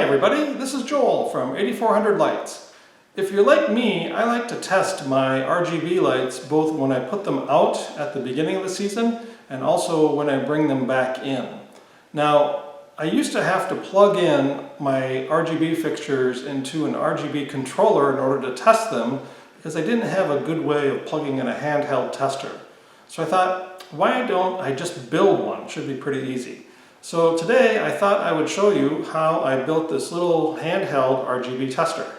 everybody, this is Joel from 8400 Lights. If you're like me, I like to test my RGB lights both when I put them out at the beginning of the season and also when I bring them back in. Now, I used to have to plug in my RGB fixtures into an RGB controller in order to test them because I didn't have a good way of plugging in a handheld tester. So I thought, why don't I just build one? It should be pretty easy. So today I thought I would show you how I built this little handheld RGB tester.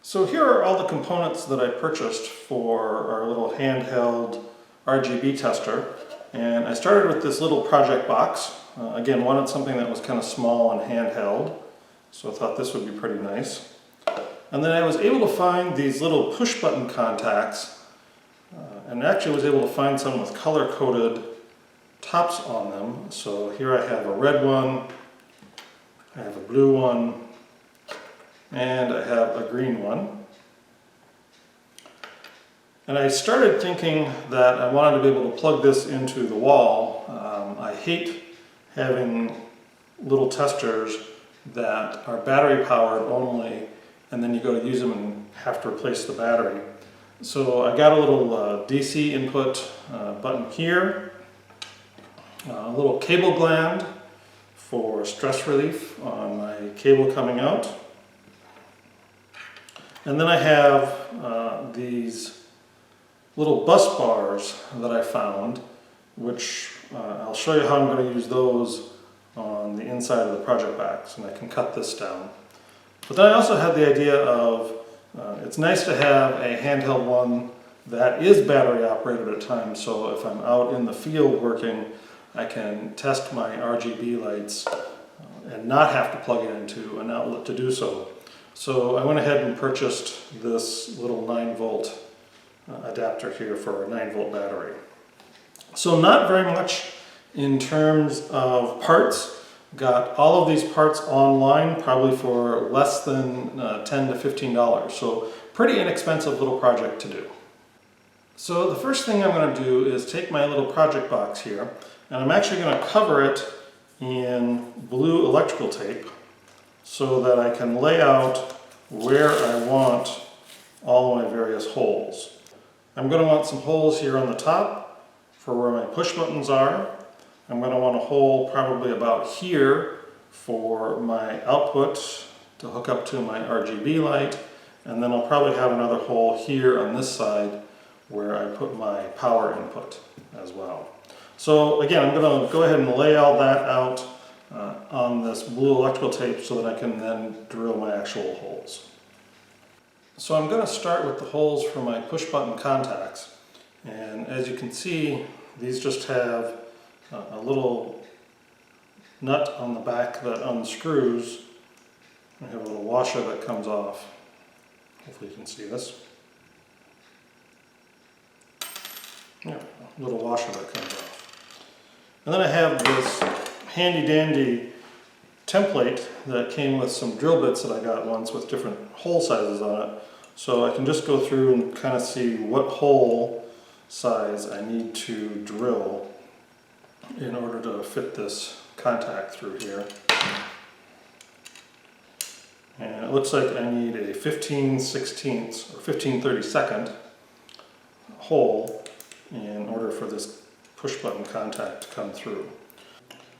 So here are all the components that I purchased for our little handheld RGB tester. And I started with this little project box. Again, wanted something that was kind of small and handheld. So I thought this would be pretty nice. And then I was able to find these little push button contacts. And actually was able to find some with color-coded tops on them. So here I have a red one, I have a blue one, and I have a green one. And I started thinking that I wanted to be able to plug this into the wall. I hate having little testers that are battery powered only, and then you go to use them and have to replace the battery. So I got a little DC input button here, a little cable gland for stress relief on my cable coming out. And then I have these little bus bars that I found, which I'll show you how I'm going to use those on the inside of the project box, and I can cut this down. But then I also had the idea of it's nice to have a handheld one that is battery operated at times, so if I'm out in the field working, I can test my RGB lights and not have to plug it into an outlet to do so. So I went ahead and purchased this little 9-volt adapter here for a 9-volt battery. So not very much in terms of parts. Got all of these parts online, probably for less than $10 to $15. So pretty inexpensive little project to do. So the first thing I'm going to do is take my little project box here, and I'm actually going to cover it in blue electrical tape so that I can lay out where I want all my various holes. I'm going to want some holes here on the top for where my push buttons are. I'm going to want a hole probably about here for my output to hook up to my RGB light, and then I'll probably have another hole here on this side where I put my power input as well. So again, I'm going to go ahead and lay all that out on this blue electrical tape so that I can then drill my actual holes. So I'm going to start with the holes for my push button contacts, and as you can see, these just have a little nut on the back that unscrews. I have a little washer that comes off. Hopefully you can see this. Yeah, a little washer that comes off. And then I have this handy dandy template that came with some drill bits that I got once with different hole sizes on it. So I can just go through and kind of see what hole size I need to drill in order to fit this contact through here. And it looks like I need a 15/16 or 15/32 hole in order for this push button contact to come through.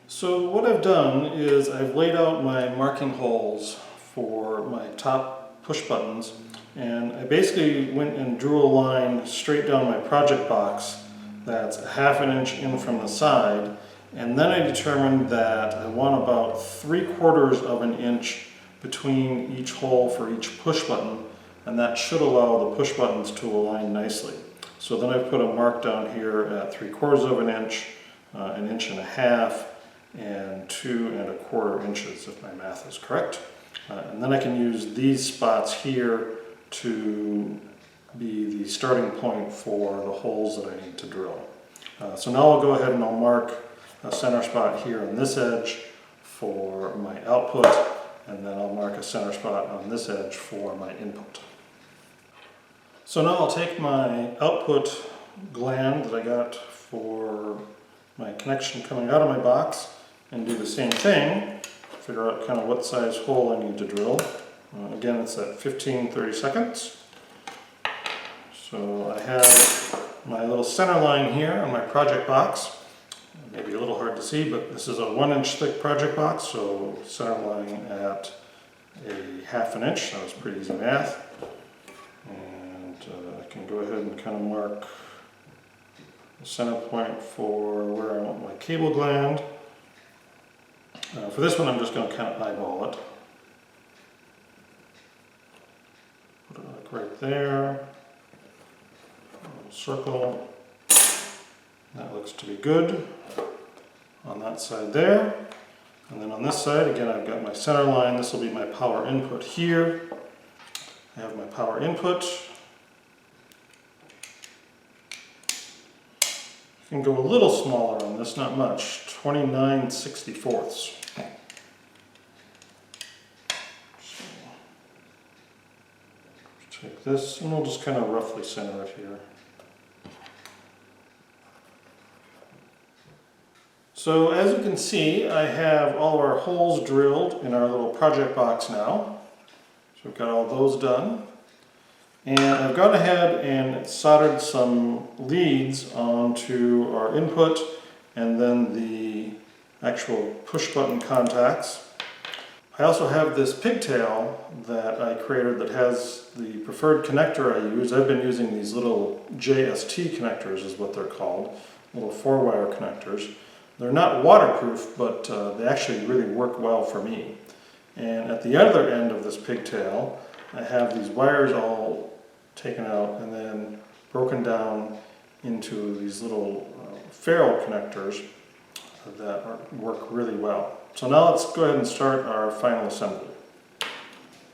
So what I've done is I've laid out my marking holes for my top push buttons, and I basically went and drew a line straight down my project box that's 1/2 inch in from the side, and then I determined that I want about 3/4 inch between each hole for each push button, and that should allow the push buttons to align nicely. So then I put a mark down here at 3/4 inch, 1.5 inches, and 2¼ inches if my math is correct. And then I can use these spots here to be the starting point for the holes that I need to drill. So now I'll go ahead and I'll mark a center spot here on this edge for my output, and then I'll mark a center spot on this edge for my input. So now I'll take my output gland that I got for my connection coming out of my box and do the same thing figure out kind of what size hole I need to drill. Again, it's at 15-30 seconds. So I have my little center line here on my project box. Maybe a little hard to see, but this is a 1-inch thick project box, so center line at a 1/2 inch. That was pretty easy math. And I can go ahead and kind of mark the center point for where I want my cable gland. For this one, I'm just going to kind of eyeball it. Put it like right there. A little circle. That looks to be good on that side there. And then on this side, again, I've got my center line. This will be my power input here. I have my power input. I can go a little smaller on this, not much, 29/64. So take this and we'll just kind of roughly center it here. So as you can see, I have all of our holes drilled in our little project box now. So we've got all those done. And I've gone ahead and soldered some leads onto our input and then the actual push button contacts. I also have this pigtail that I created that has the preferred connector I use. I've been using these little JST connectors is what they're called, little 4-wire connectors. They're not waterproof, but they actually really work well for me. And at the other end of this pigtail, I have these wires all taken out and then broken down into these little ferrule connectors that work really well. So now let's go ahead and start our final assembly.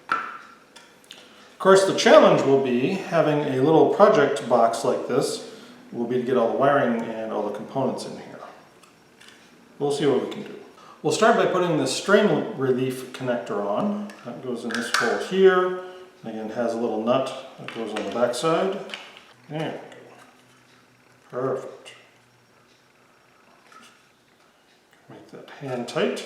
Of course, the challenge will be having a little project box like this will be to get all the wiring and all the components in here. We'll see what we can do. We'll start by putting this strain relief connector on. That goes in this hole here. Again, it has a little nut that goes on the back side. There we go. Perfect. Make that hand tight.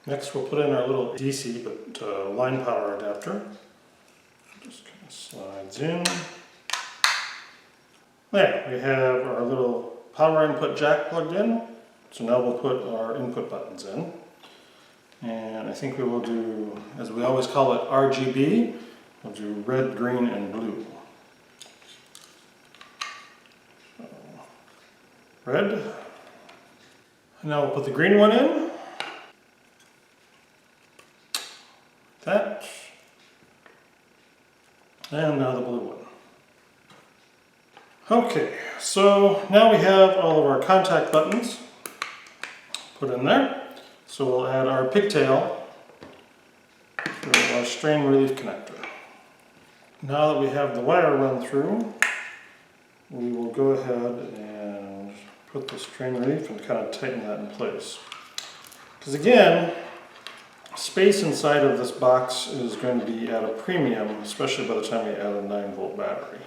Next we'll put in our little DC but line power adapter. Just kind of slides in. There, we have our little power input jack plugged in. So now we'll put our input buttons in. And I think we will do, as we always call it, RGB. We'll do red, green, and blue. So, red. And now we'll put the green one in. That. And now the blue one. Okay, so now we have all of our contact buttons put in there. So we'll add our pigtail to our strain relief connector. Now that we have the wire run through, we will go ahead and put the strain relief and kind of tighten that in place. Because again, space inside of this box is going to be at a premium, especially by the time we add a 9-volt battery.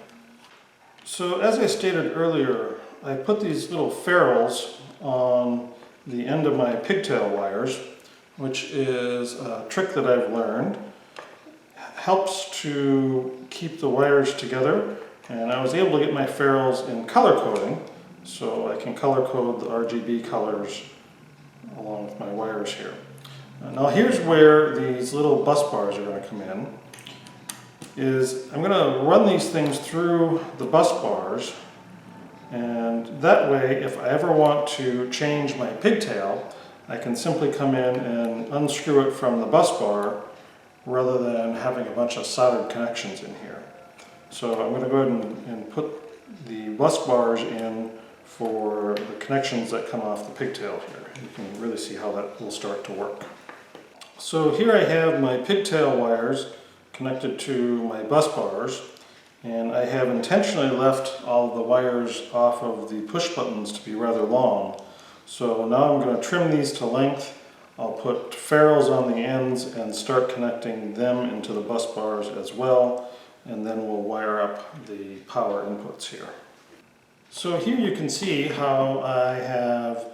So as I stated earlier, I put these little ferrules on the end of my pigtail wires, which is a trick that I've learned. Helps to keep the wires together, and I was able to get my ferrules in color coding, so I can color code the RGB colors along with my wires here. Now here's where these little bus bars are going to come in. I'm going to run these things through the bus bars, and that way if I ever want to change my pigtail, I can simply come in and unscrew it from the bus bar rather than having a bunch of soldered connections in here. So I'm going to go ahead and put the bus bars in for the connections that come off the pigtail here. You can really see how that will start to work. So here I have my pigtail wires connected to my bus bars, and I have intentionally left all of the wires off of the push buttons to be rather long. So now I'm going to trim these to length. I'll put ferrules on the ends and start connecting them into the bus bars as well, and then we'll wire up the power inputs here. So here you can see how I have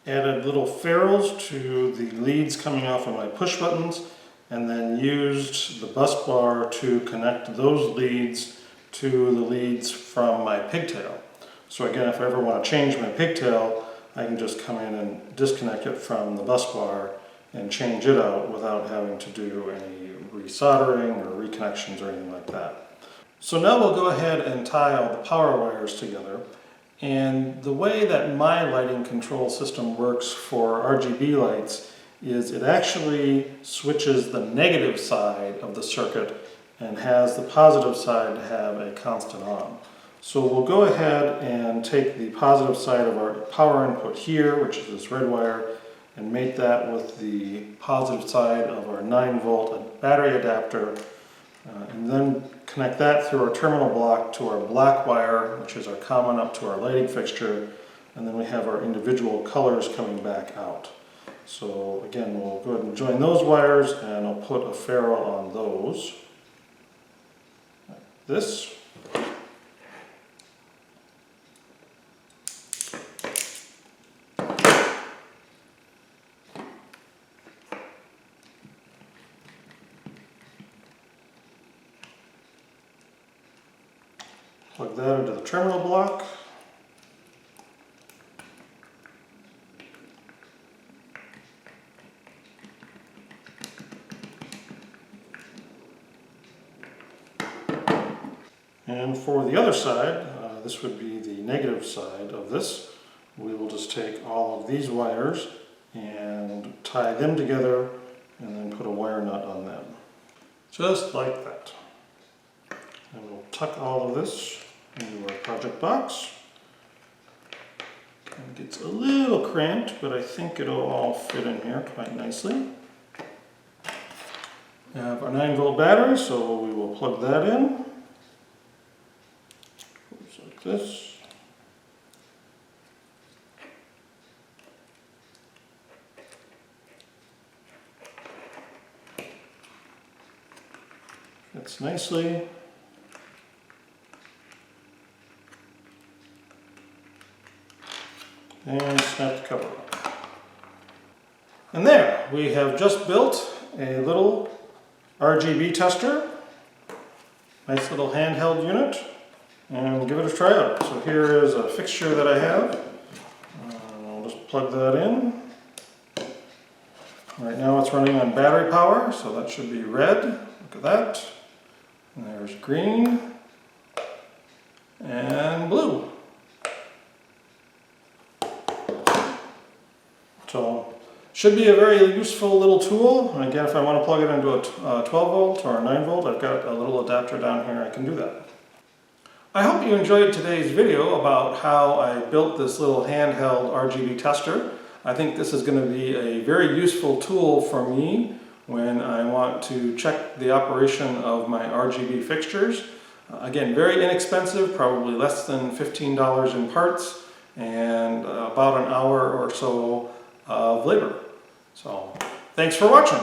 Added little ferrules to the leads coming off of my push buttons, and then used the bus bar to connect those leads to the leads from my pigtail. So again, if I ever want to change my pigtail, I can just come in and disconnect it from the bus bar and change it out without having to do any resoldering or reconnections or anything like that. So now we'll go ahead and tie all the power wires together. And the way that my lighting control system works for RGB lights is it actually switches the negative side of the circuit and has the positive side have a constant on. So we'll go ahead and take the positive side of our power input here, which is this red wire, and mate that with the positive side of our 9-volt battery adapter, and then connect that through our terminal block to our black wire, which is our common up to our lighting fixture, and then we have our individual colors coming back out. So again, we'll go ahead and join those wires, and I'll put a ferrule on those, like this. Plug that into the terminal block. And for the other side, this would be the negative side of this, we will just take all of these wires and tie them together and then put a wire nut on them. Just like that. And we'll tuck all of this into our project box. It gets a little cramped, but I think it'll all fit in here quite nicely. We have our 9-volt battery, so we will plug that in. Just like this. Fits nicely. And snap the cover on. And there, we have just built a little RGB tester. Nice little handheld unit. And we'll give it a try out. So here is a fixture that I have. I'll just plug that in. Right now it's running on battery power, so that should be red. Look at that. And there's green and blue. So, should be a very useful little tool. And again, if I want to plug it into a 12-volt or a 9-volt, I've got a little adapter down here, I can do that. I hope you enjoyed today's video about how I built this little handheld RGB tester. I think this is going to be a very useful tool for me when I want to check the operation of my RGB fixtures. Again, very inexpensive, probably less than $15 in parts, and about an hour or so of labor. So, thanks for watching.